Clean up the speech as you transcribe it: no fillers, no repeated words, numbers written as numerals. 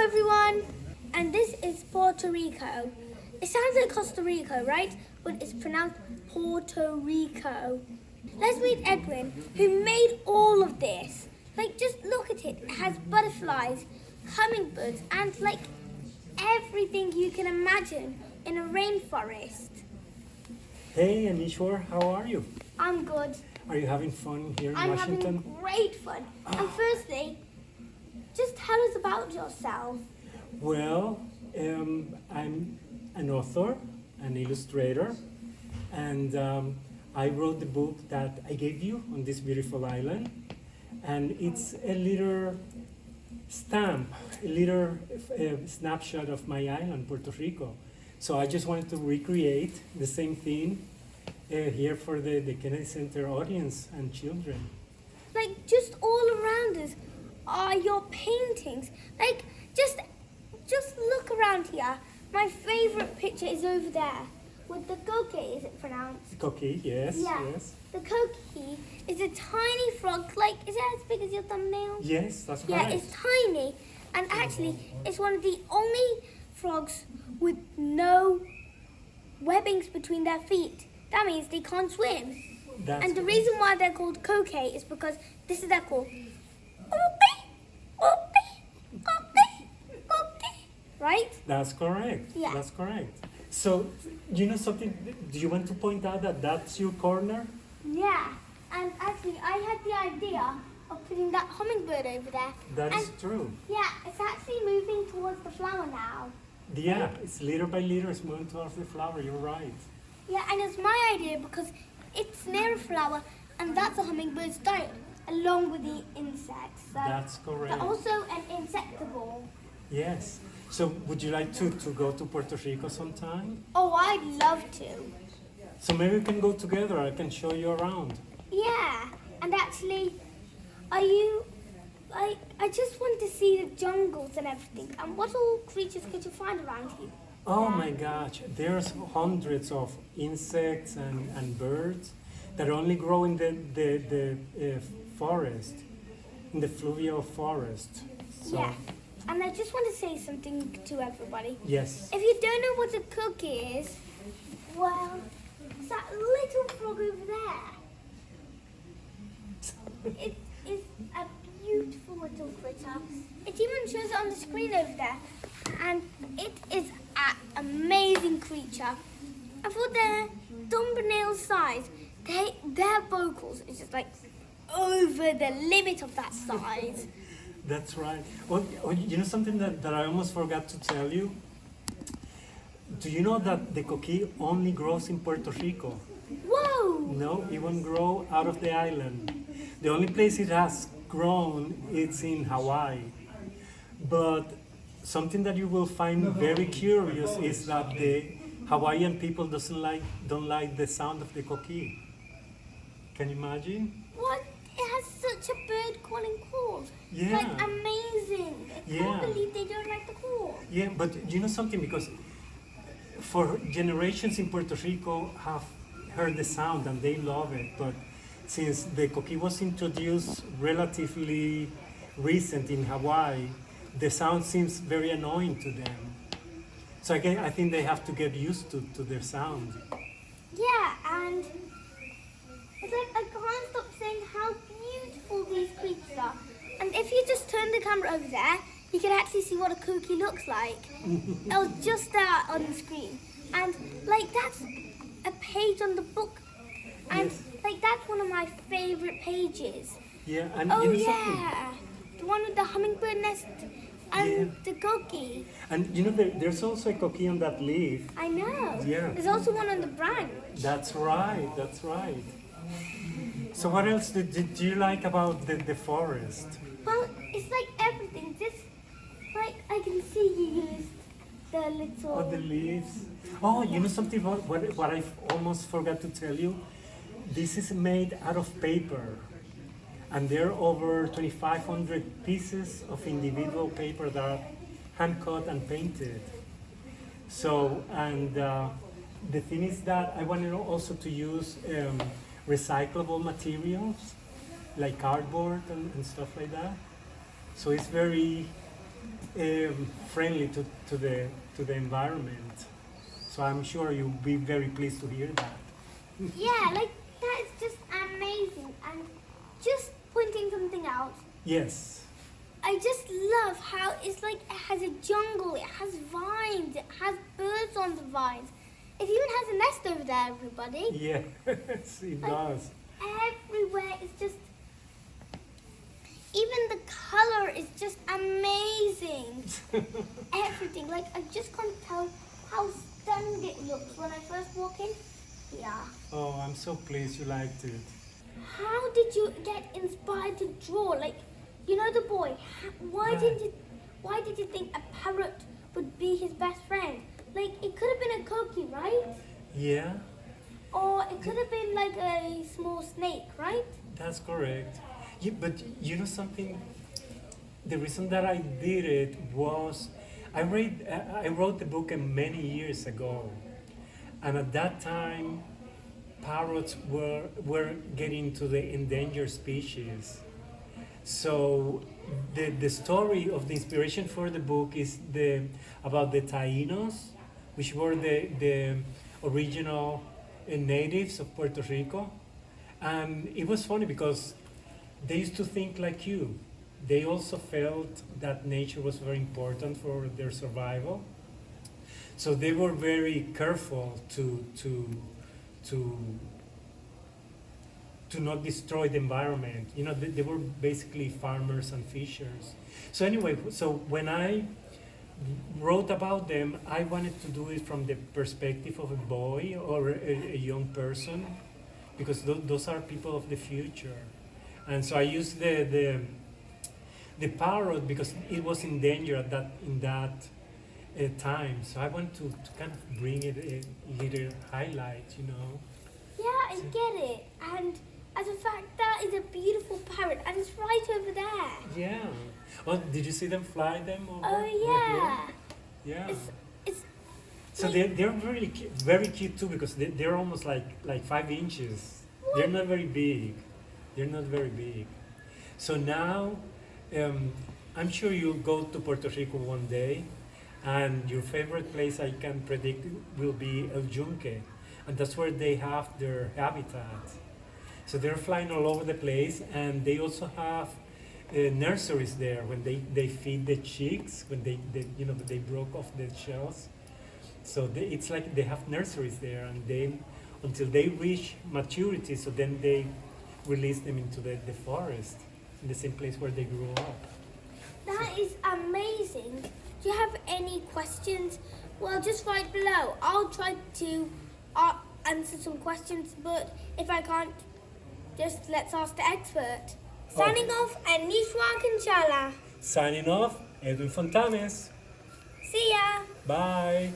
everyone, and this is Puerto Rico. It sounds like Costa Rica, right? But it's pronounced Puerto Rico. Let's meet Edwin, who made all of this. Just look at it. It has butterflies, hummingbirds, and everything you can imagine in a rainforest. Hey Aneeshwar, how are you? I'm good. Are you having fun here in I'm Washington? having great fun. And firstly, just tell us about yourself. Well, I'm an author, an illustrator, and I wrote the book that I gave you on this beautiful island. And it's a little stamp, a little snapshot of my island, Puerto Rico. So I just wanted to recreate the same thing here for the Kennedy Center audience and children. Just all around us are your paintings. Just look around here. My favorite picture is over there with the coquille, is it pronounced? Coquille, yes, Yeah. yes. The coquille is a tiny frog, is it as big as your thumbnail? Yes, that's Yeah, right. it's tiny. And actually, it's one of the only frogs with no webbings between their feet. That means they can't swim. That's And the correct. reason why they're called coquille is because this is their call. Right? That's correct. Yeah. That's correct. So, you know something? Do you want to point out that that's your corner? Yeah. And actually, I had the idea of putting that hummingbird over there. That is And true. yeah, it's actually moving towards the flower now. Yeah, it's little by little, it's moving towards the flower. You're right. Yeah, and it's my idea because it's near a flower, and that's a hummingbird's diet, along with the insects. So That's correct. they're also an insectivore. Yes. So, would you like to go to Puerto Rico sometime? Oh, I'd love to. So maybe we can go together. I can show you around. Yeah, and actually, I just want to see the jungles and everything. And what all creatures could you find around here? Oh my gosh, there's hundreds of insects and birds that only grow in the forest, in the fluvial forest. So, Yeah, and I just want to say something to everybody. yes. If you don't know what a cookie is, well, it's that little frog over there. It is a beautiful little critter. It even shows it on the screen over there. And it is an amazing creature. And for their thumbnail size, their vocals is just over the limit of that size. That's right. Oh, you know something that I almost forgot to tell you? Do you know that the coquille only grows in Puerto Rico? Whoa! No, it won't grow out of the island. The only place it has grown is in Hawaii. But something that you will find very curious is that the Hawaiian people don't like the sound of the coquille. Can you imagine? What? It has such a bird calling call. Yeah. Amazing. I Yeah. can't believe they don't like the call. Yeah, but you know something? Because for generations in Puerto Rico have heard the sound and they love it. But since the coquille was introduced relatively recent in Hawaii, the sound seems very annoying to them. So again, I think they have to get used to their sound. Yeah, and it's I can't stop saying how beautiful these creatures are. And if you just turn the camera over there, you can actually see what a cookie looks like. It was just there on the screen. And that's a page on the book. And Yes. that's one of my favorite pages. Yeah, and Oh you know something? yeah, the one with the hummingbird nest and Yeah. the cookie. And you know, there's also a coquille on that leaf. I know. Yeah. There's also one on the branch. That's right, that's right. So what else do you like about the forest? Well, it's everything. Just I can see you used the little. Oh, the leaves. Oh, you know something what I almost forgot to tell you? This is made out of paper. And there are over 2,500 pieces of individual paper that are hand cut and painted. So, and the thing is that I wanted also to use recyclable materials like cardboard and stuff like that. So it's very friendly to the environment. So I'm sure you'll be very pleased to hear that. Yeah, like that's just amazing. And just pointing something out, Yes. I just love how it's like it has a jungle, it has vines, it has birds on the vines. It even has a nest over there, everybody. Yes, it Like, does. everywhere is just, even the color is just amazing. Everything, like I just can't tell how stunning it looks when I first walk in. Yeah. Oh, I'm so pleased you liked it. How did you get inspired to draw? Like, you know the boy. Why did you think a parrot would be his best friend? Like, it could have been a cookie, right? Yeah, Or it could have been like a small snake, right? that's correct. Yeah, but you know something? The reason that I did it was I wrote the book many years ago, and at that time, parrots were getting to the endangered species. So the story of the inspiration for the book is about the Taínos, which were the original natives of Puerto Rico. And it was funny because they used to think like you. They also felt that nature was very important for their survival. So they were very careful to not destroy the environment. You know, they were basically farmers and fishers. So anyway, so when I wrote about them, I wanted to do it from the perspective of a boy or a young person, because those are people of the future. And so I used the parrot because it was in danger in that time. So I want to kind of bring it a little highlight, you know. Yeah, I get it. And as a fact, that is a beautiful parrot, and it's right over there. Yeah. Well, did you see them fly them over? Oh yeah. Yeah. It's So they're very cute too, because they're almost like 5 inches. What? They're not very big. They're not very big. So now, I'm sure you'll go to Puerto Rico one day, and your favorite place I can predict will be El Yunque, and that's where they have their habitat. So they're flying all over the place, and they also have nurseries there when they feed the chicks when they broke off the shells. So it's like they have nurseries there, and then until they reach maturity, so then they release them into the forest in the same place where they grew up. That is amazing. Do you have any questions? Well, just write below. I'll try to answer some questions, but if I can't, just let's ask the expert. Signing off, Aneeshwar Kunchala. Signing off, Edwin Fontanes. See ya. Bye.